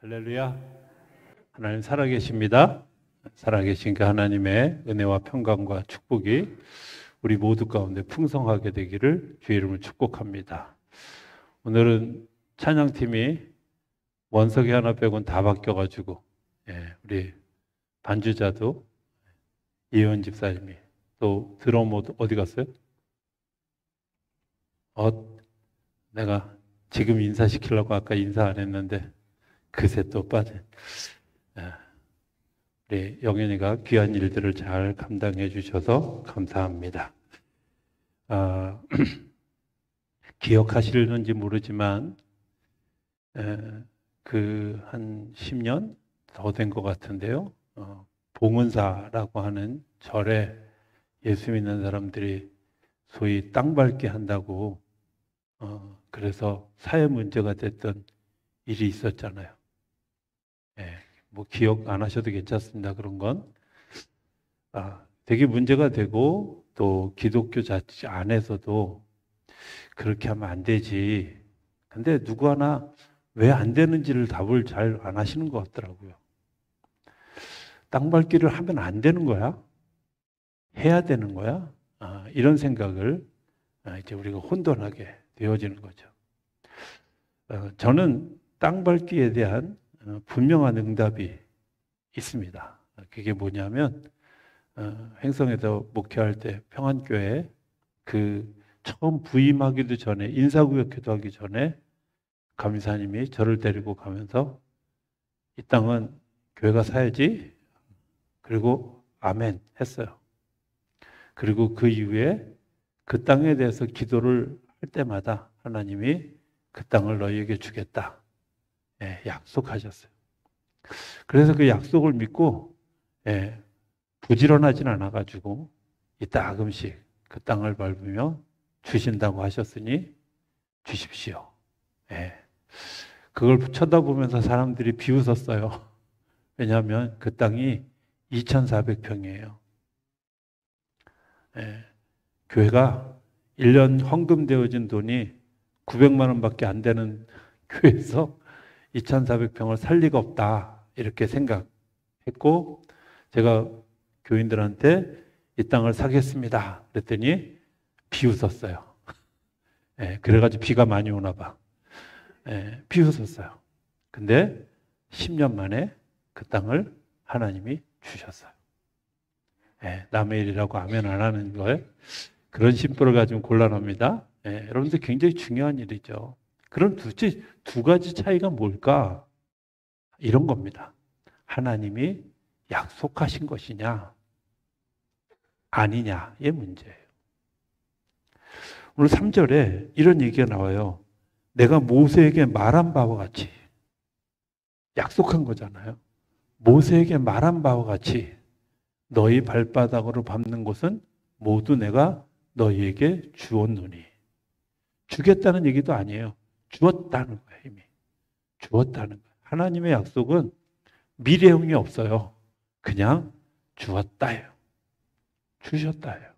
할렐루야. 하나님 살아계십니다. 살아계신 그 하나님의 은혜와 평강과 축복이 우리 모두 가운데 풍성하게 되기를 주의 이름으로 축복합니다. 오늘은 찬양팀이 원석이 하나 빼고는 다 바뀌어가지고 우리 반주자도 이혜원 집사님이 또 드럼 어디 갔어요? 내가 지금 인사시키려고 아까 인사 안 했는데 그새 또 빠져. 우리 영현이가 귀한 일들을 잘 감당해 주셔서 감사합니다. 기억하시는지 모르지만 그 한 10년 더 된 것 같은데요. 봉은사라고 하는 절에 예수 믿는 사람들이 소위 땅 밟기 한다고 그래서 사회 문제가 됐던 일이 있었잖아요. 뭐 기억 안 하셔도 괜찮습니다. 그런 건 되게 문제가 되고 또 기독교 자체 안에서도 그렇게 하면 안 되지. 근데 누구 하나 왜 안 되는지를 답을 잘 안 하시는 것 같더라고요. 땅 밟기를 하면 안 되는 거야? 해야 되는 거야? 이런 생각을 이제 우리가 혼돈하게 되어지는 거죠. 저는 땅 밟기에 대한 분명한 응답이 있습니다. 그게 뭐냐면 횡성에서 목회할 때 평안교회 그 처음 부임하기도 전에 인사구역 기도하기 전에 감리사님이 저를 데리고 가면서 이 땅은 교회가 사야지 그리고 아멘 했어요. 그리고 그 이후에 그 땅에 대해서 기도를 할 때마다 하나님이 그 땅을 너희에게 주겠다. 약속하셨어요. 그래서 그 약속을 믿고 부지런하진 않아가지고 이따금씩 그 땅을 밟으며 주신다고 하셨으니 주십시오. 그걸 쳐다보면서 사람들이 비웃었어요. 왜냐하면 그 땅이 2,400평이에요. 교회가 1년 헌금되어진 돈이 900만 원밖에 안 되는 교회에서 2,400평을 살 리가 없다 이렇게 생각했고 제가 교인들한테 이 땅을 사겠습니다 그랬더니 비웃었어요. 그래가지고 비가 많이 오나 봐. 비웃었어요. 근데 10년 만에 그 땅을 하나님이 주셨어요. 남의 일이라고 아멘 안 하는 거예요. 그런 심보를 가지면 곤란합니다. 여러분들 굉장히 중요한 일이죠. 그럼 도대체 두 가지 차이가 뭘까? 이런 겁니다. 하나님이 약속하신 것이냐 아니냐의 문제예요. 오늘 3절에 이런 얘기가 나와요. 내가 모세에게 말한 바와 같이 약속한 거잖아요. 모세에게 말한 바와 같이 너희 발바닥으로 밟는 곳은 모두 내가 너희에게 주었노니. 주겠다는 얘기도 아니에요. 주었다는 거예요. 이미 주었다는 거예요. 하나님의 약속은 미래형이 없어요. 그냥 주었다예요. 주셨다예요.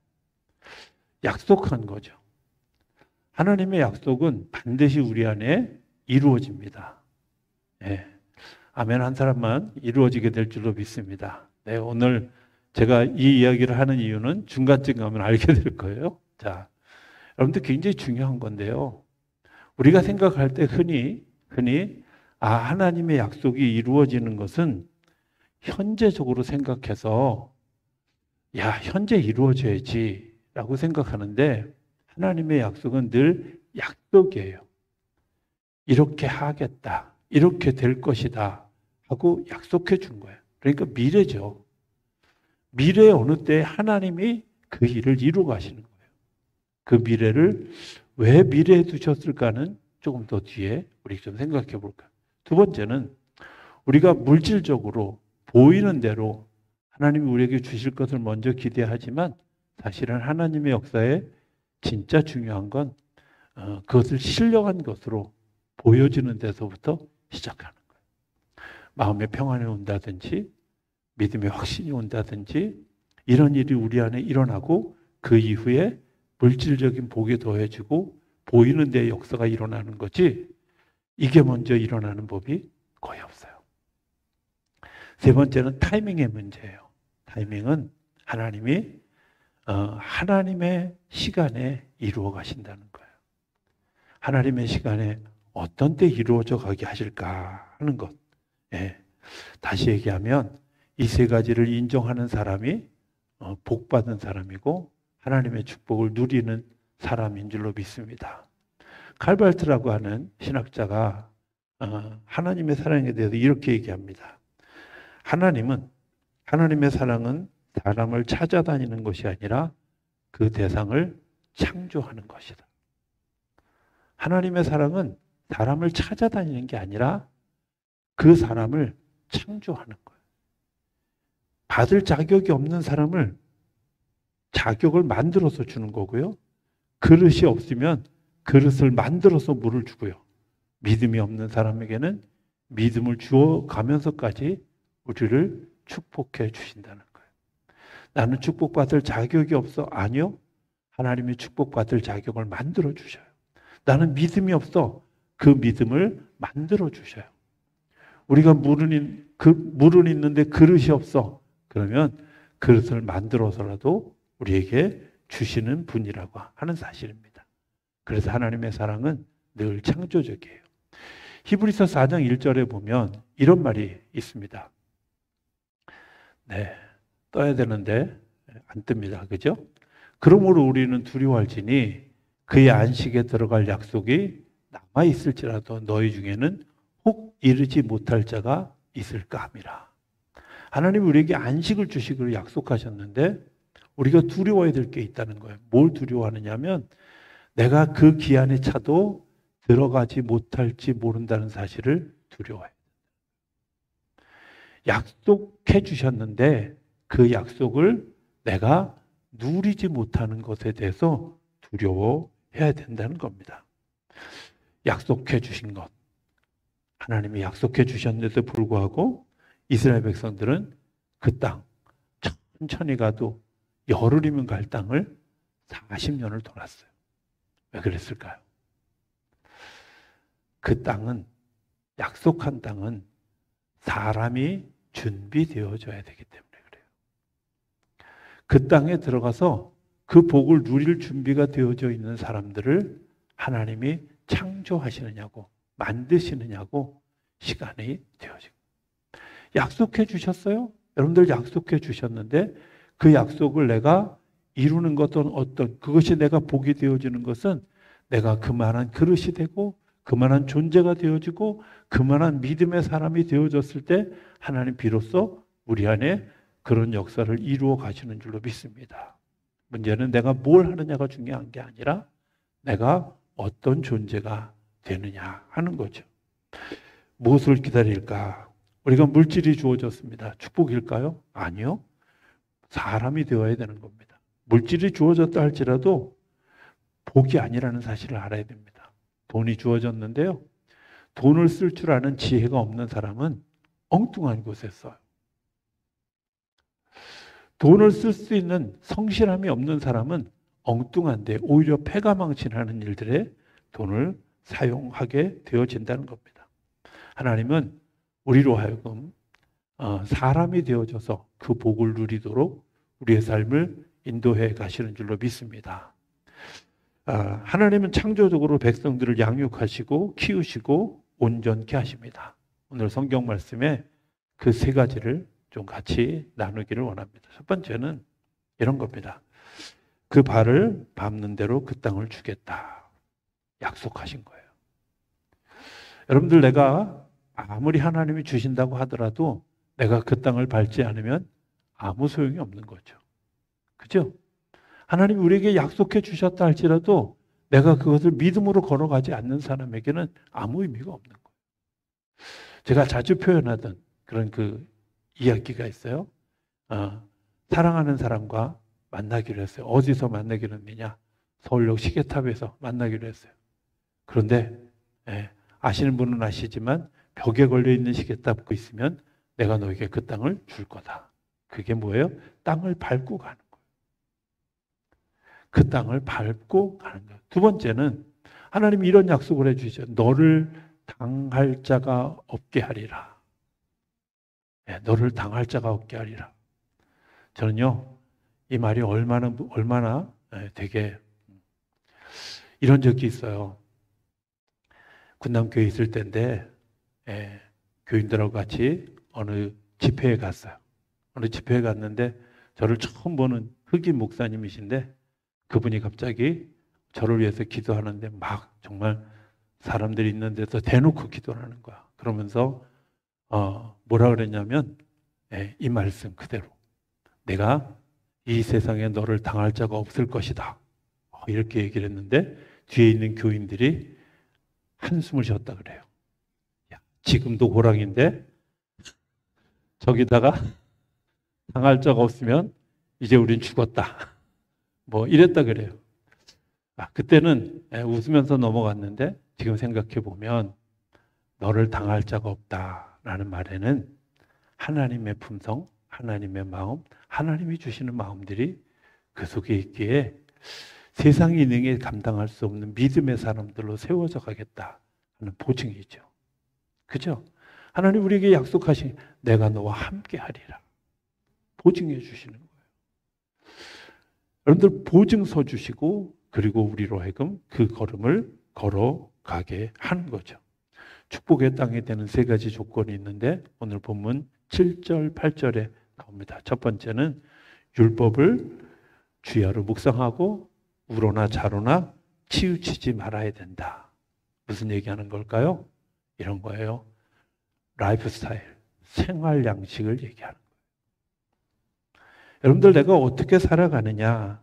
약속한 거죠. 하나님의 약속은 반드시 우리 안에 이루어집니다. 아멘 한 사람만 이루어지게 될 줄로 믿습니다. 오늘 제가 이 이야기를 하는 이유는 중간쯤 가면 알게 될 거예요. 자, 여러분들 굉장히 중요한 건데요. 우리가 생각할 때 흔히 하나님의 약속이 이루어지는 것은 현재적으로 생각해서 현재 이루어져야지 라고 생각하는데 하나님의 약속은 늘 약속이에요. 이렇게 하겠다. 이렇게 될 것이다. 하고 약속해 준 거예요. 그러니까 미래죠. 미래의 어느 때 하나님이 그 일을 이루어 가시는 거예요. 그 미래를 왜 미래에 두셨을까는 조금 더 뒤에 우리 좀 생각해 볼까요? 두 번째는 우리가 물질적으로 보이는 대로 하나님이 우리에게 주실 것을 먼저 기대하지만 사실은 하나님의 역사에 진짜 중요한 건 그것을 신령한 것으로 보여주는 데서부터 시작하는 거예요. 마음의 평안이 온다든지 믿음의 확신이 온다든지 이런 일이 우리 안에 일어나고 그 이후에 물질적인 복이 더해지고 보이는 데 역사가 일어나는 거지 이게 먼저 일어나는 법이 거의 없어요. 세 번째는 타이밍의 문제예요. 타이밍은 하나님이 하나님의 시간에 이루어 가신다는 거예요. 하나님의 시간에 어떤 때 이루어져 가게 하실까 하는 것. 예. 다시 얘기하면 이 세 가지를 인정하는 사람이 복 받은 사람이고 하나님의 축복을 누리는 사람인 줄로 믿습니다. 칼발트라고 하는 신학자가 하나님의 사랑에 대해서 이렇게 얘기합니다. 하나님의 사랑은 사람을 찾아다니는 것이 아니라 그 대상을 창조하는 것이다. 하나님의 사랑은 사람을 찾아다니는 게 아니라 그 사람을 창조하는 거예요. 받을 자격이 없는 사람을 자격을 만들어서 주는 거고요. 그릇이 없으면 그릇을 만들어서 물을 주고요. 믿음이 없는 사람에게는 믿음을 주어 가면서까지 우리를 축복해 주신다는 거예요. 나는 축복받을 자격이 없어. 아니요. 하나님이 축복받을 자격을 만들어 주셔요. 나는 믿음이 없어. 그 믿음을 만들어 주셔요. 우리가 물은 있는데 그릇이 없어. 그러면 그릇을 만들어서라도 우리에게 주시는 분이라고 하는 사실입니다. 그래서 하나님의 사랑은 늘 창조적이에요. 히브리서 4장 1절에 보면 이런 말이 있습니다. 네, 떠야 되는데 안 뜹니다. 그죠? 그러므로 우리는 두려워할지니 그의 안식에 들어갈 약속이 남아 있을지라도 너희 중에는 혹 이르지 못할 자가 있을까 함이라. 하나님이 우리에게 안식을 주시기로 약속하셨는데 우리가 두려워해야 될 게 있다는 거예요. 뭘 두려워하느냐면 내가 그 기한에 차도 들어가지 못할지 모른다는 사실을 두려워해요. 약속해 주셨는데 그 약속을 내가 누리지 못하는 것에 대해서 두려워해야 된다는 겁니다. 약속해 주신 것. 하나님이 약속해 주셨는데도 불구하고 이스라엘 백성들은 그 땅, 천천히 가도 열흘이면 갈 땅을 40년을 돌았어요. 왜 그랬을까요? 그 땅은, 약속한 땅은 사람이 준비되어져야 되기 때문에 그래요. 그 땅에 들어가서 그 복을 누릴 준비가 되어져 있는 사람들을 하나님이 창조하시느냐고, 만드시느냐고 시간이 되어지고. 약속해 주셨어요? 여러분들 약속해 주셨는데 그 약속을 내가 이루는 것은 그것이 내가 복이 되어지는 것은 내가 그만한 그릇이 되고 그만한 존재가 되어지고 그만한 믿음의 사람이 되어졌을 때 하나님 비로소 우리 안에 그런 역사를 이루어 가시는 줄로 믿습니다. 문제는 내가 뭘 하느냐가 중요한 게 아니라 내가 어떤 존재가 되느냐 하는 거죠. 무엇을 기다릴까? 우리가 물질이 주어졌습니다. 축복일까요? 아니요. 사람이 되어야 되는 겁니다. 물질이 주어졌다 할지라도 복이 아니라는 사실을 알아야 됩니다. 돈이 주어졌는데요. 돈을 쓸 줄 아는 지혜가 없는 사람은 엉뚱한 곳에 써요. 돈을 쓸 수 있는 성실함이 없는 사람은 엉뚱한데 오히려 패가망신하는 일들에 돈을 사용하게 되어진다는 겁니다. 하나님은 우리로 하여금 사람이 되어져서 그 복을 누리도록 우리의 삶을 인도해 가시는 줄로 믿습니다. 하나님은 창조적으로 백성들을 양육하시고 키우시고 온전케 하십니다. 오늘 성경 말씀에 그 세 가지를 좀 같이 나누기를 원합니다. 첫 번째는 이런 겁니다. 그 발을 밟는 대로 그 땅을 주겠다. 약속하신 거예요. 여러분들 내가 아무리 하나님이 주신다고 하더라도 내가 그 땅을 밟지 않으면 아무 소용이 없는 거죠. 그죠? 하나님이 우리에게 약속해 주셨다 할지라도 내가 그것을 믿음으로 걸어가지 않는 사람에게는 아무 의미가 없는 거예요. 제가 자주 표현하던 그런 그 이야기가 있어요. 사랑하는 사람과 만나기로 했어요. 어디서 만나기로 했느냐? 서울역 시계탑에서 만나기로 했어요. 그런데 아시는 분은 아시지만 벽에 걸려있는 시계탑 그 있으면 내가 너에게 그 땅을 줄 거다. 그게 뭐예요? 땅을 밟고 가는 거예요. 그 땅을 밟고 가는 거예요. 두 번째는 하나님이 이런 약속을 해주시죠. 너를 당할 자가 없게 하리라. 너를 당할 자가 없게 하리라. 저는요, 이 말이 얼마나 되게 이런 적이 있어요. 군남교회 있을 때인데 교인들하고 같이 어느 집회에 갔어요. 어느 집회에 갔는데 저를 처음 보는 흑인 목사님이신데 그분이 갑자기 저를 위해서 기도하는데 막 정말 사람들이 있는 데서 대놓고 기도를 하는 거야. 그러면서 뭐라 그랬냐면 이 말씀 그대로 내가 이 세상에 너를 당할 자가 없을 것이다. 이렇게 얘기를 했는데 뒤에 있는 교인들이 한숨을 쉬었다 그래요. 야, 지금도 호랑인데 저기다가 당할 자가 없으면 이제 우린 죽었다. 뭐 이랬다 그래요. 그때는 웃으면서 넘어갔는데 지금 생각해 보면 너를 당할 자가 없다라는 말에는 하나님의 품성, 하나님의 마음, 하나님이 주시는 마음들이 그 속에 있기에 세상이 능히 감당할 수 없는 믿음의 사람들로 세워져 가겠다 하는 보증이죠. 그죠? 하나님 우리에게 약속하신 내가 너와 함께 하리라. 보증해 주시는 거예요. 여러분들 보증서 주시고 그리고 우리로 하여금 그 걸음을 걸어가게 하는 거죠. 축복의 땅에 되는 세 가지 조건이 있는데 오늘 본문 7절, 8절에 나옵니다. 첫 번째는 율법을 주야로 묵상하고 우로나 좌로나 치우치지 말아야 된다. 무슨 얘기하는 걸까요? 이런 거예요. 라이프 스타일, 생활 양식을 얘기하는 거예요. 여러분들 내가 어떻게 살아가느냐,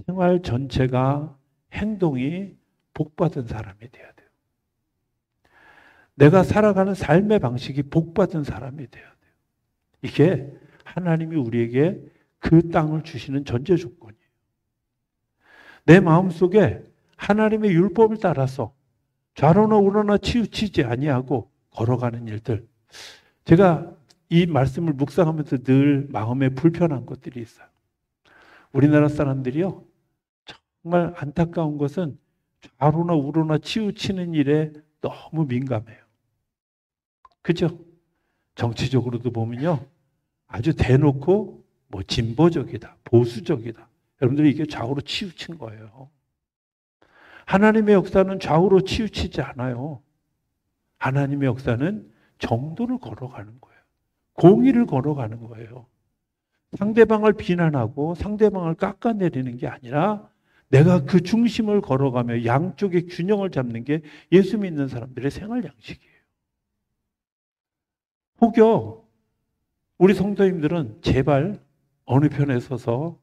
생활 전체가 행동이 복받은 사람이 돼야 돼요. 내가 살아가는 삶의 방식이 복받은 사람이 돼야 돼요. 이게 하나님이 우리에게 그 땅을 주시는 전제 조건이에요. 내 마음속에 하나님의 율법을 따라서 좌로나 우로나 치우치지 아니하고 걸어가는 일들. 제가 이 말씀을 묵상하면서 늘 마음에 불편한 것들이 있어요. 우리나라 사람들이요, 정말 안타까운 것은 좌로나 우로나 치우치는 일에 너무 민감해요. 그죠? 정치적으로도 보면요, 아주 대놓고 뭐 진보적이다, 보수적이다. 여러분들이 이게 좌우로 치우친 거예요. 하나님의 역사는 좌우로 치우치지 않아요. 하나님의 역사는 정도를 걸어가는 거예요. 공의를 걸어가는 거예요. 상대방을 비난하고 상대방을 깎아내리는 게 아니라 내가 그 중심을 걸어가며 양쪽의 균형을 잡는 게 예수 믿는 사람들의 생활 양식이에요. 혹여 우리 성도님들은 제발 어느 편에 서서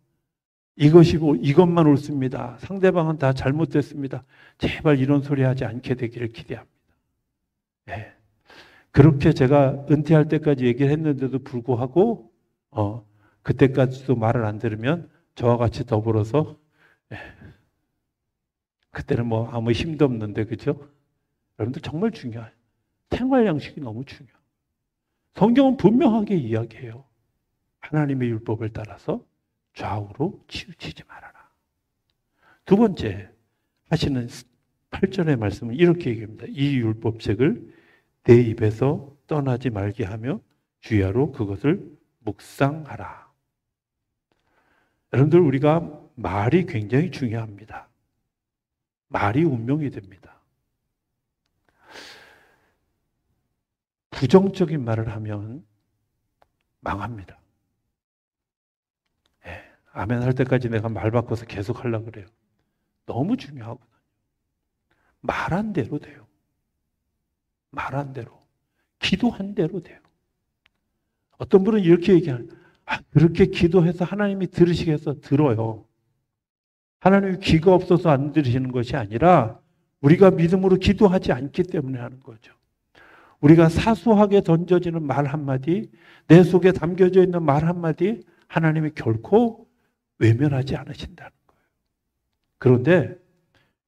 이것만 옳습니다. 상대방은 다 잘못됐습니다. 제발 이런 소리 하지 않게 되기를 기대합니다. 네. 그렇게 제가 은퇴할 때까지 얘기를 했는데도 불구하고 그때까지도 말을 안 들으면 저와 같이 더불어서 그때는 뭐 아무 힘도 없는데, 그죠? 여러분들 정말 중요해요. 생활 양식이 너무 중요해요. 성경은 분명하게 이야기해요. 하나님의 율법을 따라서 좌우로 치우치지 말아라. 두 번째 하시는 8절의 말씀은 이렇게 얘기합니다. 이 율법책을 내 입에서 떠나지 말게 하며 주야로 그것을 묵상하라. 여러분들 우리가 말이 굉장히 중요합니다. 말이 운명이 됩니다. 부정적인 말을 하면 망합니다. 아멘 할 때까지 내가 말 바꿔서 계속 하려고 그래요. 너무 중요하거든요. 말한 대로 돼요. 말한 대로. 기도한 대로 돼요. 어떤 분은 이렇게 얘기하는, 그렇게 기도해서 하나님이 들으시겠어? 들어요. 하나님이 귀가 없어서 안 들으시는 것이 아니라 우리가 믿음으로 기도하지 않기 때문에 하는 거죠. 우리가 사소하게 던져지는 말 한마디, 내 속에 담겨져 있는 말 한마디 하나님이 결코 외면하지 않으신다는 거예요. 그런데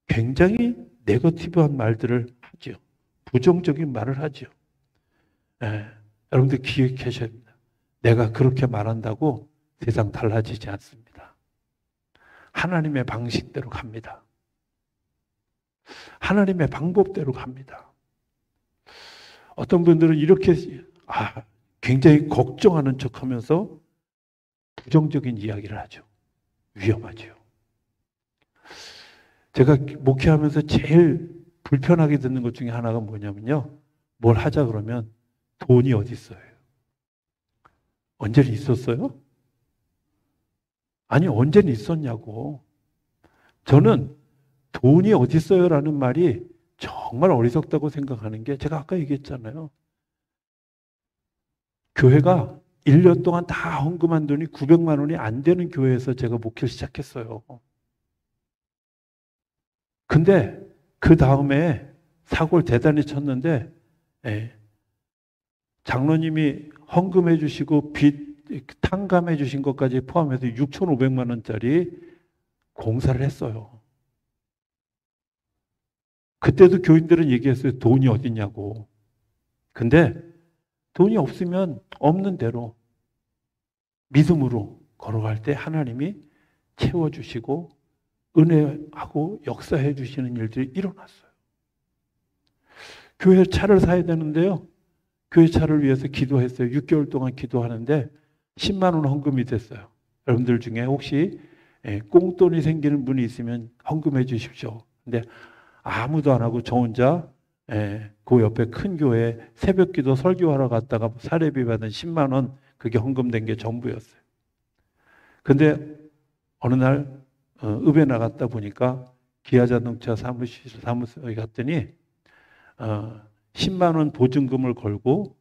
굉장히 네거티브한 말들을 하죠. 부정적인 말을 하죠. 여러분들 기억하셔야 합니다. 내가 그렇게 말한다고 세상 달라지지 않습니다. 하나님의 방식대로 갑니다. 하나님의 방법대로 갑니다. 어떤 분들은 이렇게 굉장히 걱정하는 척하면서 부정적인 이야기를 하죠. 위험하죠. 제가 목회하면서 제일 불편하게 듣는 것 중에 하나가 뭐냐면요. 뭘 하자 그러면 돈이 어디 있어요? 언제는 있었어요? 아니, 언제는 있었냐고. 저는 돈이 어디 있어요? 라는 말이 정말 어리석다고 생각하는 게 제가 아까 얘기했잖아요. 교회가 1년 동안 다 헌금한 돈이 900만 원이 안 되는 교회에서 제가 목회를 시작했어요. 근데 그 다음에 사고를 대단히 쳤는데 장로님이 헌금해 주시고 빚 탕감해 주신 것까지 포함해서 6,500만 원짜리 공사를 했어요. 그때도 교인들은 얘기했어요. 돈이 어딨냐고. 근데 돈이 없으면 없는 대로 믿음으로 걸어갈 때 하나님이 채워주시고 은혜하고 역사해 주시는 일들이 일어났어요. 교회 차를 사야 되는데요. 교회 차를 위해서 기도했어요. 6개월 동안 기도하는데 10만 원 헌금이 됐어요. 여러분들 중에 혹시 꽁돈이 생기는 분이 있으면 헌금해 주십시오. 근데 아무도 안 하고 저 혼자 그 옆에 큰 교회 새벽기도 설교하러 갔다가 사례비 받은 10만 원 그게 헌금된 게 전부였어요. 근데 어느 날 읍에 나갔다 보니까 기아자동차 사무소에 갔더니 10만 원 보증금을 걸고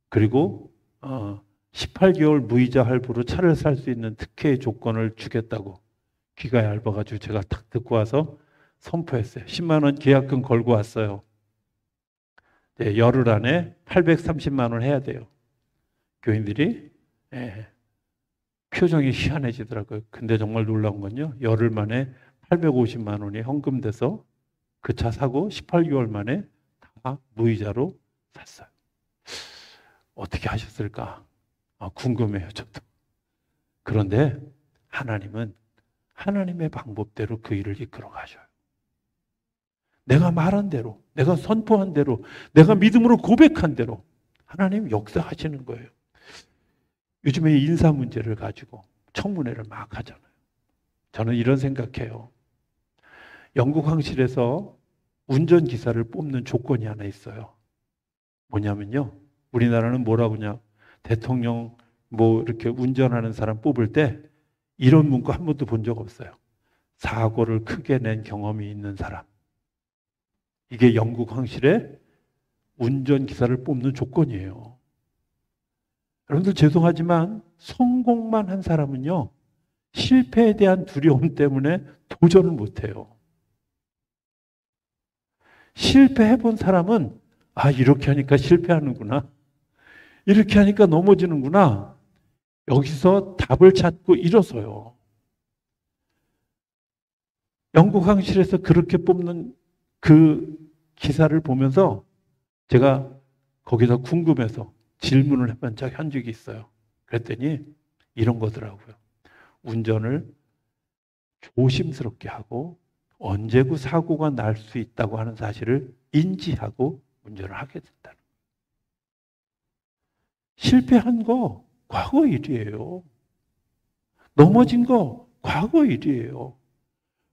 그리고 18개월 무이자 할부로 차를 살 수 있는 특혜 조건을 주겠다고 귀가 얇아가지고 제가 딱 듣고 와서 선포했어요. 10만 원 계약금 걸고 왔어요. 네, 열흘 안에 830만 원 해야 돼요. 교인들이 표정이 희한해지더라고요. 근데 정말 놀라운 건요. 열흘 만에 850만 원이 헌금돼서 그 차 사고 18개월 만에 다 무이자로 샀어요. 어떻게 하셨을까? 궁금해요, 저도. 그런데 하나님은 하나님의 방법대로 그 일을 이끌어 가셔요. 내가 말한 대로, 내가 선포한 대로, 내가 믿음으로 고백한 대로 하나님 역사하시는 거예요. 요즘에 인사 문제를 가지고 청문회를 막 하잖아요. 저는 이런 생각해요. 영국 황실에서 운전기사를 뽑는 조건이 하나 있어요. 뭐냐면요. 우리나라는 뭐라고 하냐. 대통령 이렇게 운전하는 사람 뽑을 때 이런 문구 한 번도 본 적 없어요. 사고를 크게 낸 경험이 있는 사람. 이게 영국 황실의 운전기사를 뽑는 조건이에요. 여러분들 죄송하지만 성공만 한 사람은요. 실패에 대한 두려움 때문에 도전을 못해요. 실패해본 사람은 이렇게 하니까 실패하는구나. 이렇게 하니까 넘어지는구나. 여기서 답을 찾고 일어서요. 영국 황실에서 그렇게 뽑는 그 기사를 보면서 제가 거기서 궁금해서 질문을 해본 적이 한 적이 있어요. 그랬더니 이런 거더라고요. 운전을 조심스럽게 하고 언제고 사고가 날 수 있다고 하는 사실을 인지하고 운전을 하게 된다는 거예요. 실패한 거 과거 일이에요. 넘어진 거 과거 일이에요.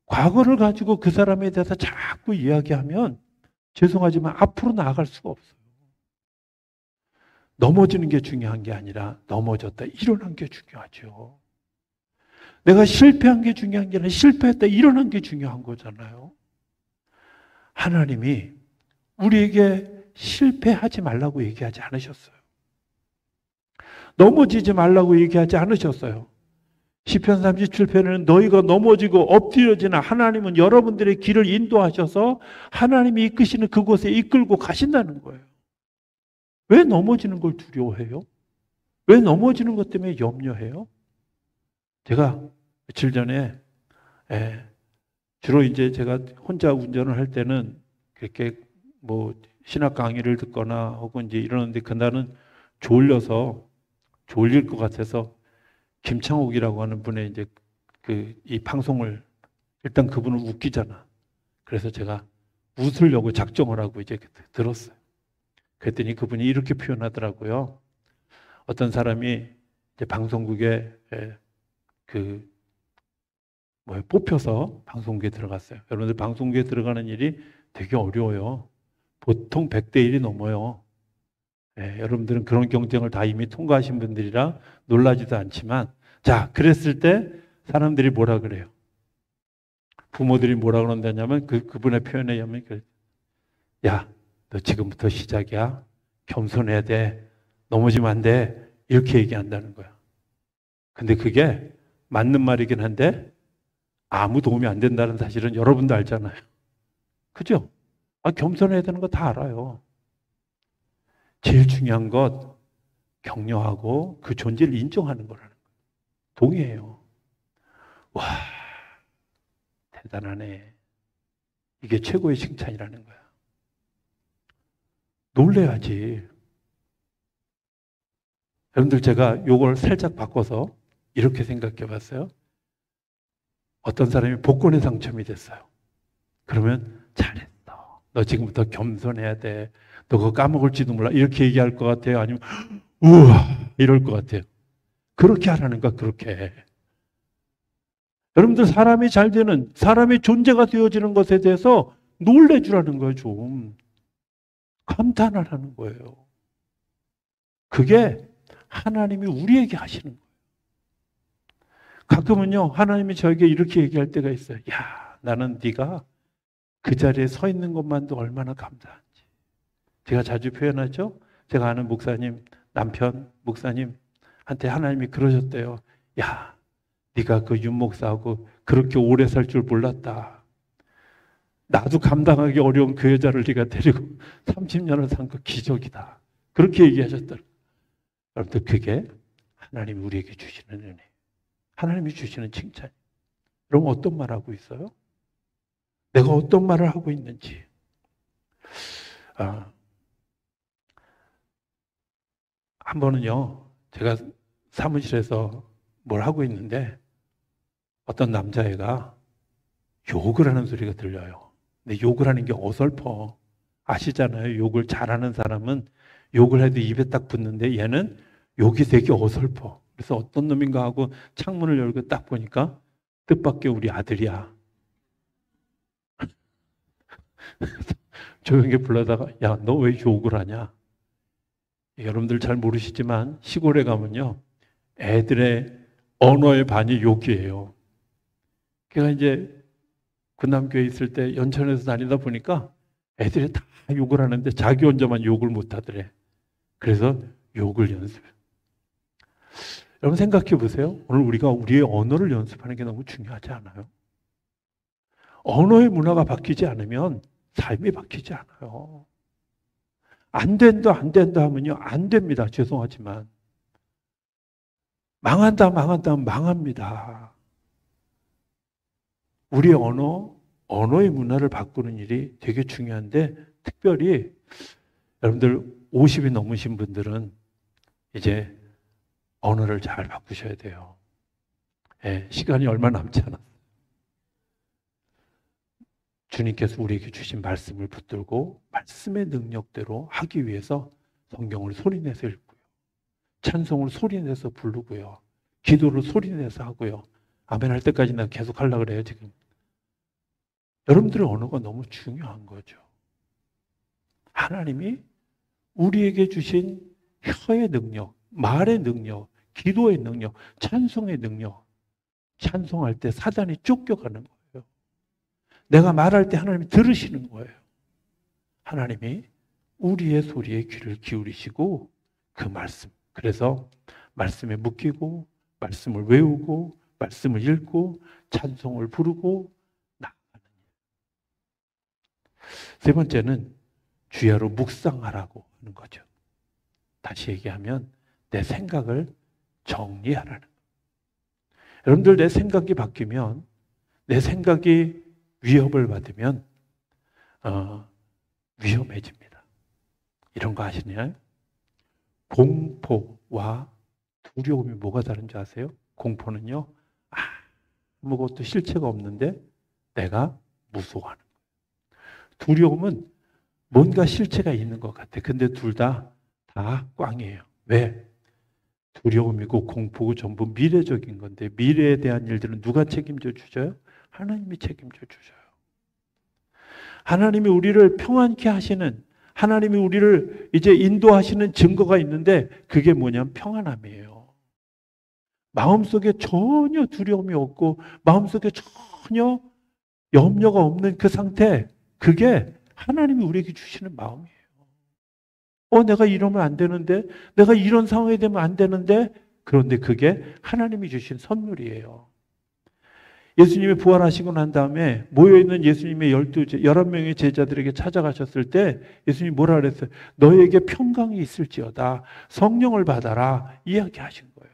과거를 가지고 그 사람에 대해서 자꾸 이야기하면 죄송하지만 앞으로 나아갈 수가 없어요. 넘어지는 게 중요한 게 아니라 넘어졌다 일어난 게 중요하죠. 내가 실패한 게 중요한 게 아니라 실패했다 일어난 게 중요한 거잖아요. 하나님이 우리에게 실패하지 말라고 얘기하지 않으셨어요. 넘어지지 말라고 얘기하지 않으셨어요. 시편 37편에는 너희가 넘어지고 엎드려지나 하나님은 여러분들의 길을 인도하셔서 하나님이 이끄시는 그곳에 이끌고 가신다는 거예요. 왜 넘어지는 걸 두려워해요? 왜 넘어지는 것 때문에 염려해요? 제가 며칠 전에 주로 이제 제가 혼자 운전을 할 때는 그렇게 신학 강의를 듣거나 혹은 이제 이러는데 그날은 졸릴 것 같아서 김창옥이라고 하는 분의 이제 이 방송을 일단 그분은 웃기잖아. 그래서 제가 웃으려고 작정을 하고 이제 들었어요. 그랬더니 그분이 이렇게 표현하더라고요. 어떤 사람이 이제 방송국에 뽑혀서 방송국에 들어갔어요. 여러분들 방송국에 들어가는 일이 되게 어려워요. 보통 100대 1이 넘어요. 여러분들은 그런 경쟁을 다 이미 통과하신 분들이라 놀라지도 않지만, 자, 그랬을 때 사람들이 뭐라 그래요? 부모들이 뭐라 그런다냐면 그분의 표현에 의하면 야, 너 지금부터 시작이야. 겸손해야 돼. 넘어지면 안 돼. 이렇게 얘기한다는 거야. 근데 그게 맞는 말이긴 한데 아무 도움이 안 된다는 사실은 여러분도 알잖아요. 그죠? 겸손해야 되는 거 다 알아요. 제일 중요한 것 격려하고 그 존재를 인정하는 거라는 거예요. 동의해요. 와, 대단하네. 이게 최고의 칭찬이라는 거야. 놀래야지. 여러분들 제가 요걸 살짝 바꿔서 이렇게 생각해 봤어요. 어떤 사람이 복권에 당첨이 됐어요. 그러면 잘했어. 너 지금부터 겸손해야 돼. 너 그거 까먹을지도 몰라. 이렇게 얘기할 것 같아요. 아니면 우와 이럴 것 같아요. 그렇게 하라는 거야. 그렇게. 여러분들 사람이 잘 되는, 사람의 존재가 되어지는 것에 대해서 놀래주라는 거예요. 좀 감탄하라는 거예요. 그게 하나님이 우리에게 하시는 거예요. 가끔은요 하나님이 저에게 이렇게 얘기할 때가 있어요. 야, 나는 네가 그 자리에 서 있는 것만도 얼마나 감사한지. 제가 자주 표현하죠. 제가 아는 목사님, 남편 목사님한테 하나님이 그러셨대요. 야, 네가 그 윤 목사하고 그렇게 오래 살 줄 몰랐다. 나도 감당하기 어려운 그 여자를 네가 데리고 30년을 산 거 기적이다. 그렇게 얘기하셨더라고요. 여러분들 그게 하나님이 우리에게 주시는 은혜, 하나님이 주시는 칭찬. 그럼 어떤 말 하고 있어요? 내가 어떤 말을 하고 있는지. 한 번은요, 제가 사무실에서 뭘 하고 있는데 어떤 남자애가 욕을 하는 소리가 들려요. 근데 욕을 하는 게 어설퍼. 아시잖아요. 욕을 잘하는 사람은 욕을 해도 입에 딱 붙는데 얘는 욕이 되게 어설퍼. 그래서 어떤 놈인가 하고 창문을 열고 딱 보니까 뜻밖의 우리 아들이야. 조용히 불러다가 야, 너 왜 욕을 하냐? 여러분들 잘 모르시지만 시골에 가면요 애들의 언어의 반이 욕이에요. 그러니까 이제 군남교에 있을 때 연천에서 다니다 보니까 애들이 다 욕을 하는데 자기 혼자만 욕을 못 하더래. 그래서 욕을 연습해. 여러분 생각해 보세요. 오늘 우리가 우리의 언어를 연습하는 게 너무 중요하지 않아요? 언어의 문화가 바뀌지 않으면 삶이 바뀌지 않아요. 안 된다 하면요 안 됩니다. 죄송하지만 망한다 하면 망합니다. 우리의 언어의 문화를 바꾸는 일이 되게 중요한데, 특별히 여러분들 50이 넘으신 분들은 이제 언어를 잘 바꾸셔야 돼요. 시간이 얼마 남지 않았어요. 주님께서 우리에게 주신 말씀을 붙들고 말씀의 능력대로 하기 위해서 성경을 소리내서 읽고요. 찬송을 소리내서 부르고요. 기도를 소리내서 하고요. 아멘 할 때까지 난 계속 하려고 그래요, 지금. 여러분들의 언어가 너무 중요한 거죠. 하나님이 우리에게 주신 혀의 능력, 말의 능력, 기도의 능력, 찬송의 능력. 찬송할 때 사단이 쫓겨가는 거예요. 내가 말할 때 하나님이 들으시는 거예요. 하나님이 우리의 소리에 귀를 기울이시고 그 말씀, 그래서 말씀에 묶이고 말씀을 외우고 말씀을 읽고 찬송을 부르고 나아가는 일. 세 번째는 주야로 묵상하라고 하는 거죠. 다시 얘기하면 내 생각을 정리하라는 거예요. 여러분들 내 생각이 바뀌면, 내 생각이 위협을 받으면 위험해집니다. 이런 거 아시나요? 공포와 두려움이 뭐가 다른지 아세요? 공포는요 아무것도 실체가 없는데 내가 무서워하는 거예요. 두려움은 뭔가 실체가 있는 것 같아. 근데 둘 다 꽝이에요. 왜? 두려움이고 공포고 전부 미래적인 건데 미래에 대한 일들은 누가 책임져 주셔요? 하나님이 책임져 주셔요. 하나님이 우리를 평안케 하시는, 하나님이 우리를 이제 인도하시는 증거가 있는데 그게 뭐냐면 평안함이에요. 마음속에 전혀 두려움이 없고 마음속에 전혀 염려가 없는 그 상태, 그게 하나님이 우리에게 주시는 마음이에요. 내가 이러면 안 되는데, 내가 이런 상황이 되면 안 되는데, 그런데 그게 하나님이 주신 선물이에요. 예수님이 부활하시고 난 다음에 모여있는 예수님의 11명의 제자들에게 찾아가셨을 때 예수님이 뭐라 그랬어요? 너에게 평강이 있을지어다. 성령을 받아라. 이야기하신 거예요.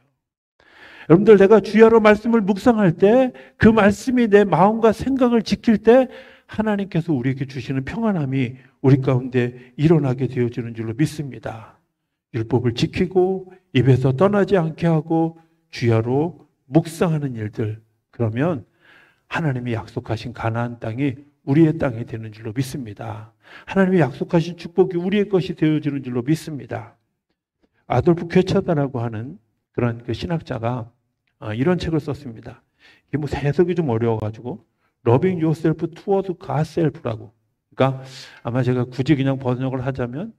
여러분들, 내가 주야로 말씀을 묵상할 때 그 말씀이 내 마음과 생각을 지킬 때 하나님께서 우리에게 주시는 평안함이 우리 가운데 일어나게 되어지는 줄로 믿습니다. 율법을 지키고 입에서 떠나지 않게 하고 주야로 묵상하는 일들, 그러면 하나님이 약속하신 가나안 땅이 우리의 땅이 되는 줄로 믿습니다. 하나님이 약속하신 축복이 우리의 것이 되어지는 줄로 믿습니다. 아돌프 퀘차다라고 하는 그런 그 신학자가 이런 책을 썼습니다. 이게 뭐 해석이 좀 어려워가지고 Loving Yourself Toward God Self라고. 그러니까 아마 제가 굳이 그냥 번역을 하자면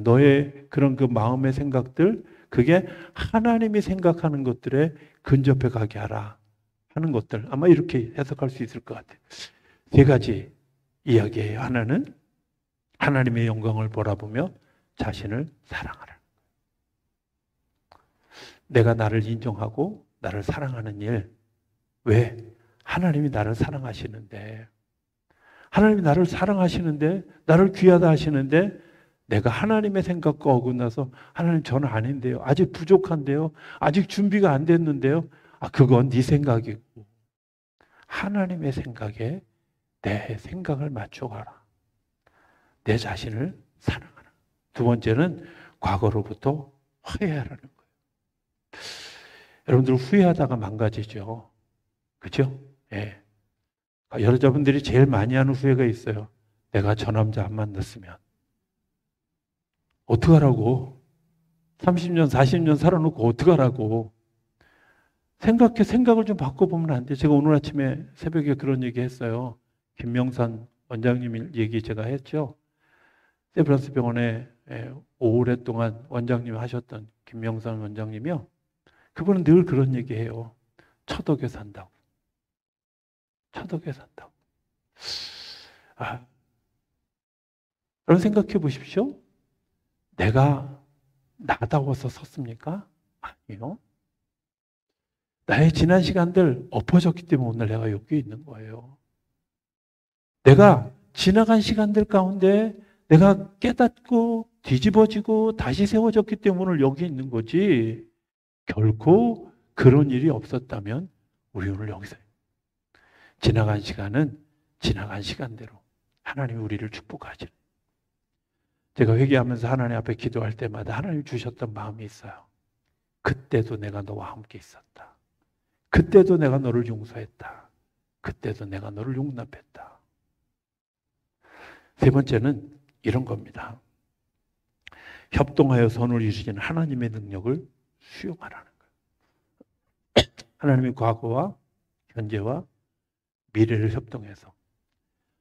너의 그런 그 마음의 생각들, 그게 하나님이 생각하는 것들에 근접해 가게 하라 하는 것들, 아마 이렇게 해석할 수 있을 것 같아요. 세 가지 이야기예요. 하나는 하나님의 영광을 바라보며 자신을 사랑하라. 내가 나를 인정하고 나를 사랑하는 일. 왜? 하나님이 나를 사랑하시는데, 하나님이 나를 사랑하시는데, 나를 귀하다 하시는데, 내가 하나님의 생각과 어긋나서 하나님 저는 아닌데요. 아직 부족한데요. 아직 준비가 안 됐는데요. 그건 네 생각이고 하나님의 생각에 내 생각을 맞춰가라. 내 자신을 사랑하라. 두 번째는 과거로부터 후회하라는 거예요. 여러분들 후회하다가 망가지죠. 그렇죠? 예. 여러분들이 제일 많이 하는 후회가 있어요. 내가 저 남자 안 만났으면 어떡하라고? 30년, 40년 살아놓고 어떡하라고? 생각을 좀 바꿔보면 안 돼요. 제가 오늘 아침에 새벽에 그런 얘기 했어요. 김명산 원장님 얘기 제가 했죠. 세브란스 병원에 오랫동안 원장님 하셨던 김명산 원장님이요. 그분은 늘 그런 얘기해요. 처덕에 산다고. 처덕에 산다고. 여러분 생각해 보십시오. 내가 나다워서 섰습니까? 아니요. 나의 지난 시간들 엎어졌기 때문에 오늘 내가 여기 있는 거예요. 내가 지나간 시간들 가운데 내가 깨닫고 뒤집어지고 다시 세워졌기 때문에 오늘 여기 있는 거지, 결코 그런 일이 없었다면 우리 오늘 여기서 지나간 시간은 지나간 시간대로 하나님이 우리를 축복하죠. 제가 회개하면서 하나님 앞에 기도할 때마다 하나님 주셨던 마음이 있어요. 그때도 내가 너와 함께 있었다. 그때도 내가 너를 용서했다. 그때도 내가 너를 용납했다. 세 번째는 이런 겁니다. 협동하여 선을 이루시는 하나님의 능력을 수용하라는 거예요. 하나님의 과거와 현재와 미래를 협동해서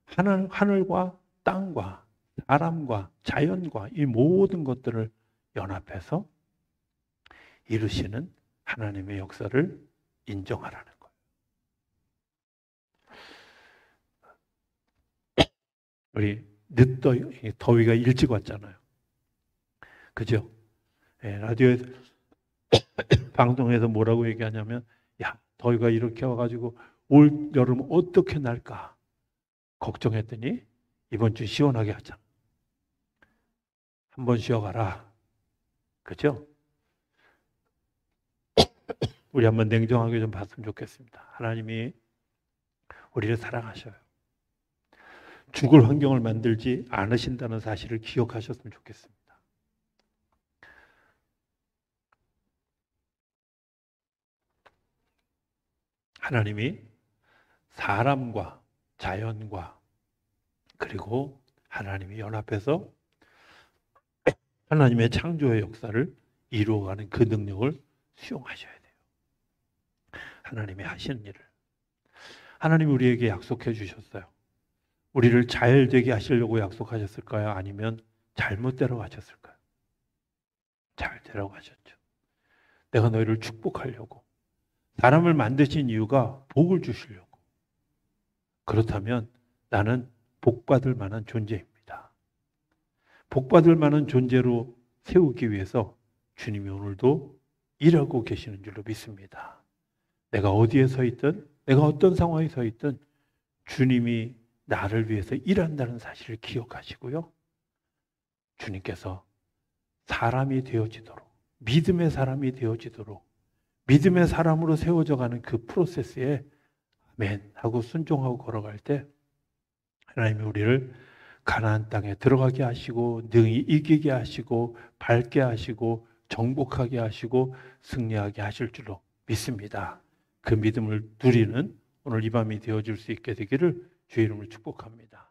하늘과 땅과 사람과 자연과 이 모든 것들을 연합해서 이루시는 하나님의 역사를 인정하라는 거예요. 우리 늦더위, 더위가 일찍 왔잖아요. 그죠? 라디오에서 방송에서 뭐라고 얘기하냐면, 야, 더위가 이렇게 와가지고 올 여름 어떻게 날까 걱정했더니 이번 주 시원하게 하자. 한번 쉬어가라. 그죠? 우리 한번 냉정하게 좀 봤으면 좋겠습니다. 하나님이 우리를 사랑하셔요. 죽을 환경을 만들지 않으신다는 사실을 기억하셨으면 좋겠습니다. 하나님이 사람과 자연과 그리고 하나님이 연합해서 하나님의 창조의 역사를 이루어가는 그 능력을 수용하셔야 돼요. 하나님이 하시는 일을. 하나님이 우리에게 약속해 주셨어요. 우리를 잘 되게 하시려고 약속하셨을까요? 아니면 잘못대로 하셨을까요? 잘되라고 하셨죠. 내가 너희를 축복하려고. 사람을 만드신 이유가 복을 주시려고. 그렇다면 나는 복받을 만한 존재입니다. 복받을 만한 존재로 세우기 위해서 주님이 오늘도 일하고 계시는 줄로 믿습니다. 내가 어디에 서 있든, 내가 어떤 상황에 서 있든 주님이 나를 위해서 일한다는 사실을 기억하시고요. 주님께서 사람이 되어지도록, 믿음의 사람이 되어지도록, 믿음의 사람으로 세워져 가는 그 프로세스에 아멘 하고 순종하고 걸어갈 때 하나님이 우리를 가나안 땅에 들어가게 하시고 능히 이기게 하시고 밝게 하시고 정복하게 하시고 승리하게 하실 줄로 믿습니다. 그 믿음을 누리는 오늘 이 밤이 되어줄 수 있게 되기를 주의 이름으로 축복합니다.